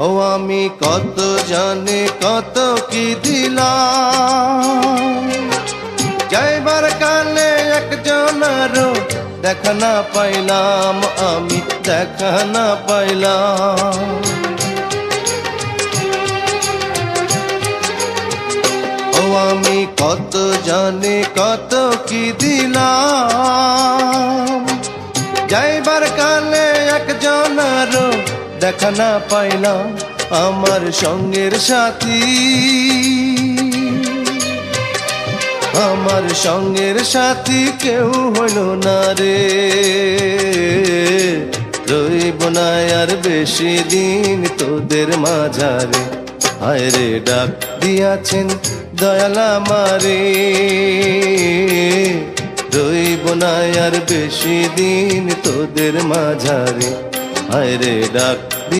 ও আমি কত জানি কত কি দিলাম, যাইবার কালে একজনেরও দেখা না পাইলাম, আমি দেখা না পাইলাম। ও আমি কত জানি কত কি দিলাম, যাইবার কালে একজনেরও দেখা না পাইলাম। আমার সঙ্গের সাথী, আমার সঙ্গের সাথী কেউ হইল না রে, রইব না আর বেশি দিন তোদের মাঝারে। হায় রে ডাক দিয়াছেন দয়াল আমারে, রইব না আর বেশি দিন তোদের মাঝারে। হায় রে ডাক